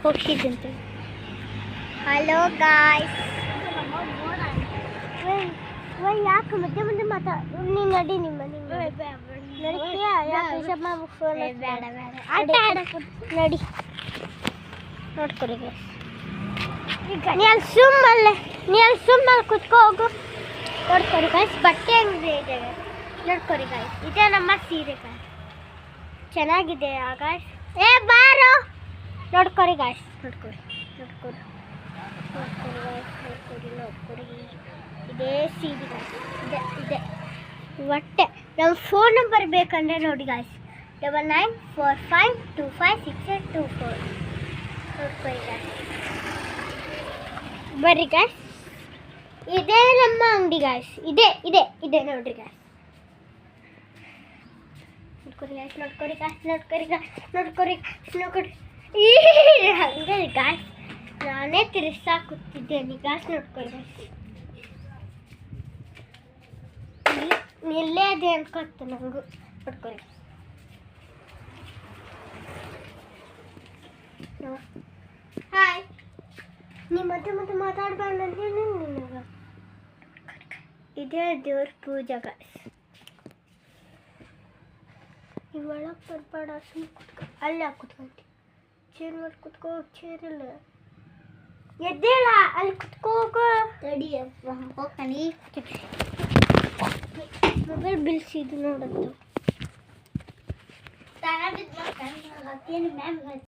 ಹೋಗ್ತಿದ್ದಂತೆ. Hello guys, ಯಾಕೆ ಮಧ್ಯೆ ಮುಂದೆ ನೀನು ನಡಿ ನಡಿ ನೋಡ್ಕೊರಿ ನೀ ಅಲ್ಲಿ ಸುಮ್ಮಲ್ಲಿ ಕುತ್ಕೋ ಹೋಗು. ನೋಡ್ಕೊರಿ ಗಾಯ್ಸ್, ಬಟ್ಟೆ ಅಂಗಡಿ ಇದೆ. ನೋಡ್ಕೊರಿ ಗಾಯ್ಸ್, ಇದೇ ನಮ್ಮ ಸೀರೆ ಗಾಯ್ಸ್, ಚೆನ್ನಾಗಿದೆ ಗಾಯ್ಸ್. ಬಾರೋ ನೋಡ್ಕೊರಿ ಗಾಯ್ಸ್, ನೋಡ್ಕೊರಿ ಇದೇ ಸೀರೆ ಗಾಯ್ಸ್, ಇದೆ ಹೊಟ್ಟೆ. ನಮ್ಮ ಫೋನ್ ನಂಬರ್ ಬೇಕಂದ್ರೆ ನೋಡಿ ಗಾಯ್ಸ್, 9945256824. ನೋಡ್ಕೊರಿ ಗಾಯ್ಸ್, ಬರ್ರಿ ಗಾಯ್ಸ್, ಇದೇ ನಮ್ಮ ಅಂಗಡಿ ಗಾಯ್ಸ್, ಇದೆ ನೋಡ್ರಿ ಗಾಯ್ಸ್. ನೋಡ್ಕೊರಿ ಹಂಗೆ ಗಾಯ್ಸ್, ನಾನೇ ತಿರ್ಸಾ ಕೂತಿದ್ದೇನೆ ಗಾಯ್ಸ್. ನೋಡ್ಕೊರಿ ಗಾಯ್ಸ್, ನಿಲ್ಲೇ ಅದೇ ಅನ್ಕೊತ್ತೆ ನಂಗೂ. ನೋಡ್ಕೊರಿ ಹಾಯ್, ನಿಮ್ಮ ಮತ್ತೆ ಮಾತಾಡ್ಬಾರ್ದಂದ್ರೆ ನಿನಗ ಇದೇ ದೇವ್ರ ಪೂಜೆ ಗಾಯ್ಸ್. ಇವಾಗ ಬರ್ಬೇಡ, ಸುಮ್ಮನೆ ಕುತ್ಕೊ, ಅಲ್ಲೇ ಕುತ್ಕೊಂತಿ. ಚೇರ್ ಮಾಡಿ ಕುತ್ಕೋ, ಚೇರ್ ಇಲ್ಲ, ಎದ್ದೇಳ, ಅಲ್ಲಿ ಕುತ್ಕೋಗೋ. ತಡಿ ಹೋಗ್ತಾನೆ, ಮೊಬೈಲ್ ಬಿಲ್ಸಿದ್ದು ನೋಡಂತ.